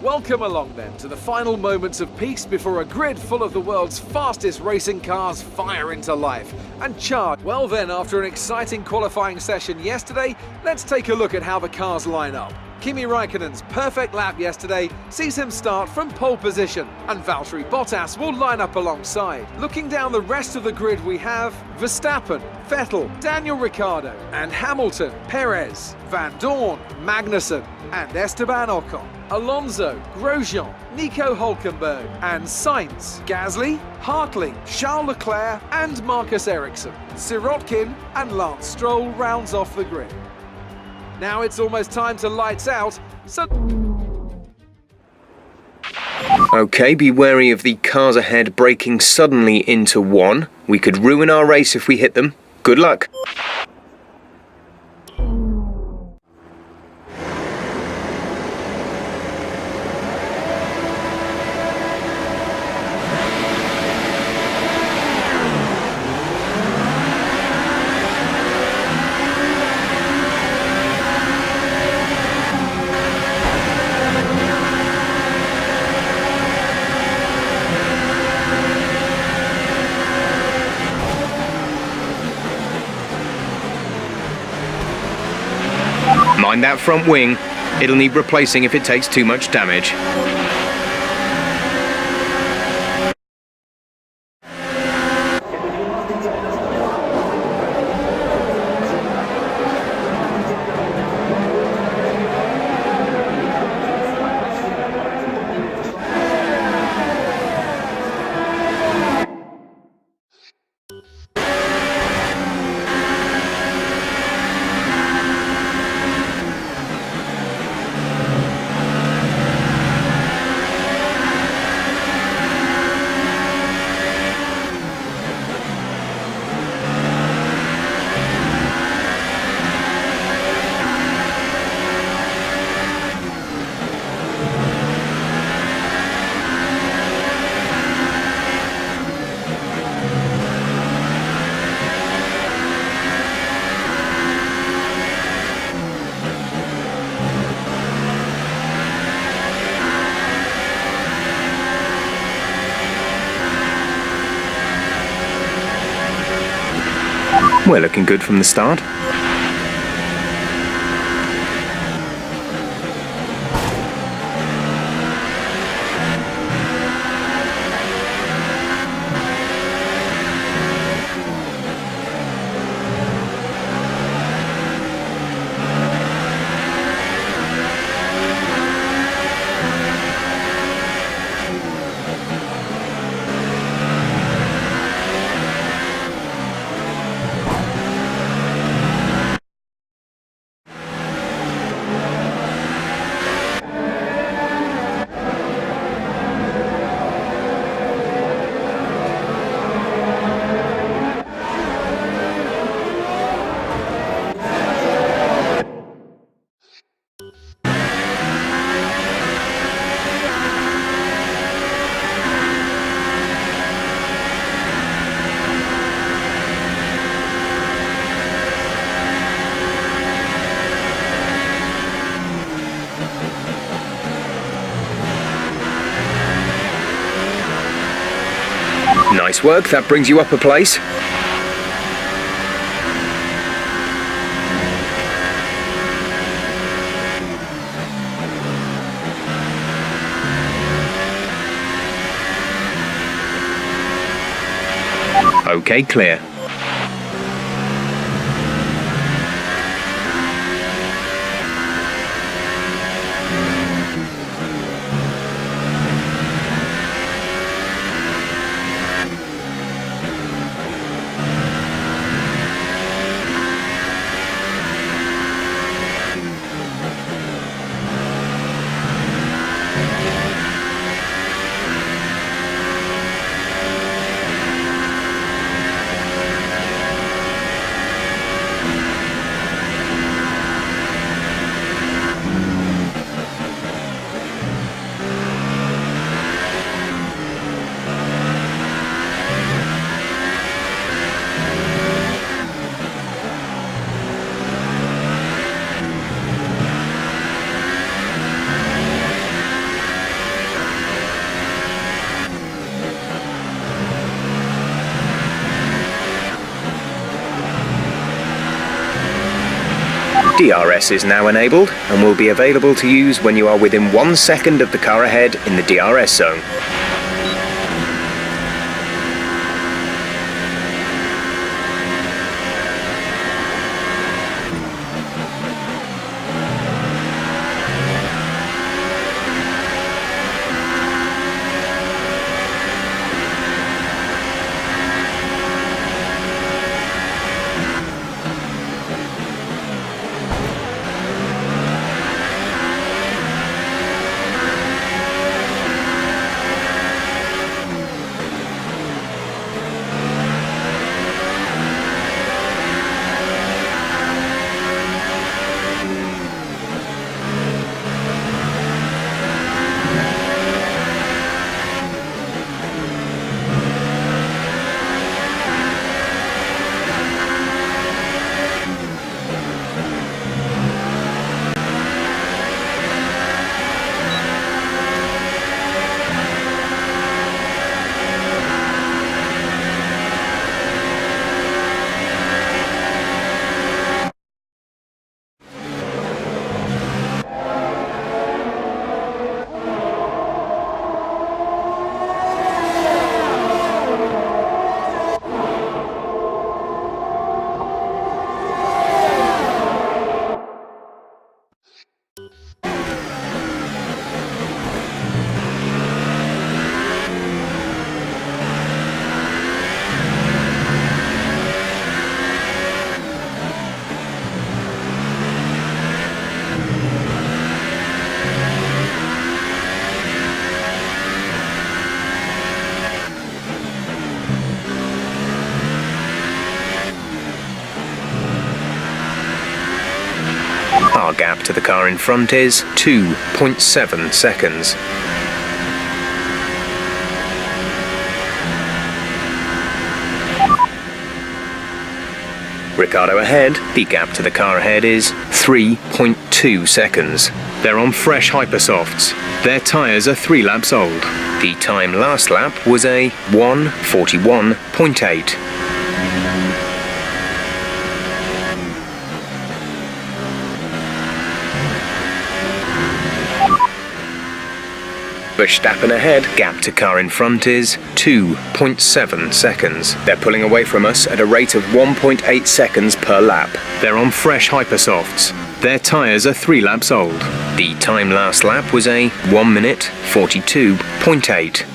Welcome along then to the final moments of peace before a grid full of the world's fastest racing cars fire into life and charge. Well then, after an exciting qualifying session yesterday, let's take a look at how the cars line up. Kimi Raikkonen's perfect lap yesterday sees him start from pole position, and Valtteri Bottas will line up alongside. Looking down the rest of the grid, we have Verstappen, Vettel, Daniel Ricciardo, and Hamilton, Perez, Van Dorn, Magnussen, and Esteban Ocon. Alonso, Grosjean, Nico Hülkenberg, and Sainz, Gasly, Hartley, Charles Leclerc, and Marcus Ericsson. Sirotkin and Lance Stroll rounds off the grid. Now it's almost time to lights out, so... Okay, be wary of the cars ahead braking suddenly into one. We could ruin our race if we hit them. Good luck. Mind that front wing. It'll need replacing if it takes too much damage. We're looking good from the start. Nice work, that brings you up a place. Okay, clear. DRS is now enabled and will be available to use when you are within 1 second of the car ahead in the DRS zone. Our gap to the car in front is 2.7 seconds. Ricardo ahead, the gap to the car ahead is 3.2 seconds. They're on fresh Hypersofts. Their tyres are 3 laps old. The time last lap was a 1:41.8. Verstappen ahead, gap to car in front is 2.7 seconds. They're pulling away from us at a rate of 1.8 seconds per lap. They're on fresh Hypersofts. Their tyres are 3 laps old. The time last lap was a 1:42.8.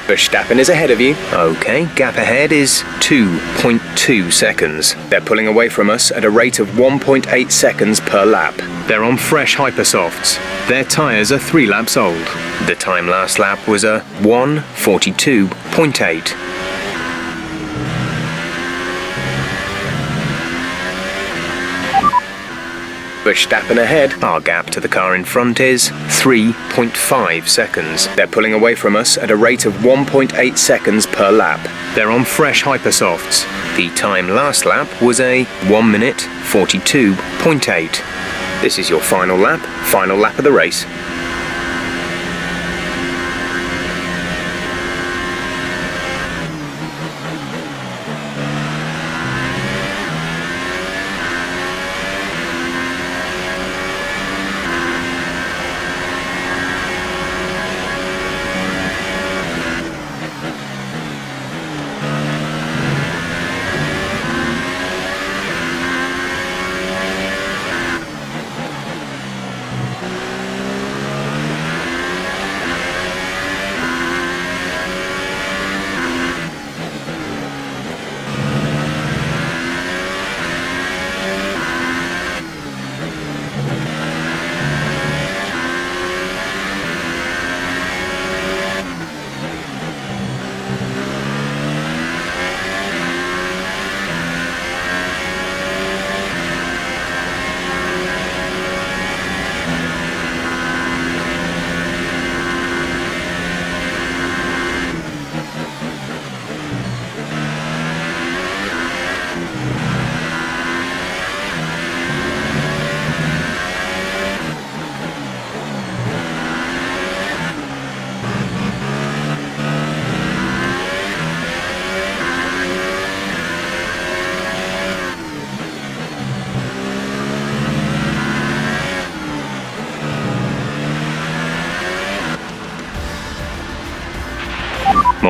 Verstappen is ahead of you. Okay, gap ahead is 2.2 seconds. They're pulling away from us at a rate of 1.8 seconds per lap. They're on fresh Hypersofts. Their tyres are 3 laps old. The time last lap was a 1:42.8. Verstappen ahead, our gap to the car in front is 3.5 seconds. They're pulling away from us at a rate of 1.8 seconds per lap. They're on fresh Hypersofts. The time last lap was a 1:42.8. This is your final lap of the race.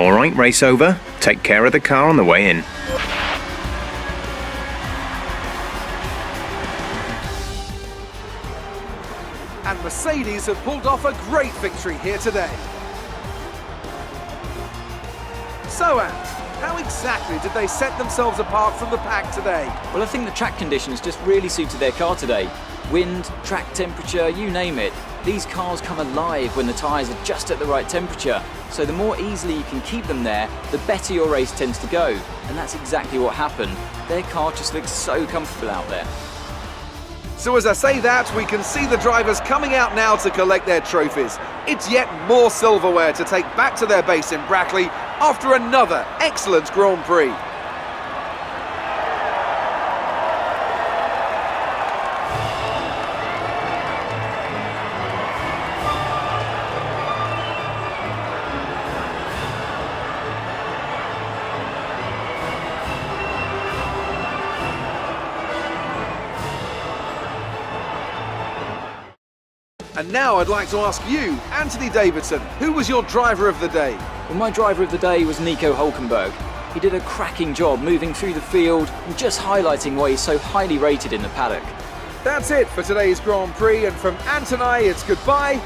Alright, race over. Take care of the car on the way in. And Mercedes have pulled off a great victory here today. So, Ant, how exactly did they set themselves apart from the pack today? Well, I think the track conditions just really suited their car today. Wind, track temperature, you name it. These cars come alive when the tyres are just at the right temperature. So the more easily you can keep them there, the better your race tends to go. And that's exactly what happened. Their car just looks so comfortable out there. So as I say that, we can see the drivers coming out now to collect their trophies. It's yet more silverware to take back to their base in Brackley after another excellent Grand Prix. And now I'd like to ask you, Anthony Davidson, who was your driver of the day? Well, my driver of the day was Nico Hülkenberg. He did a cracking job moving through the field and just highlighting why he's so highly rated in the paddock. That's it for today's Grand Prix, and from Ant and I, it's goodbye.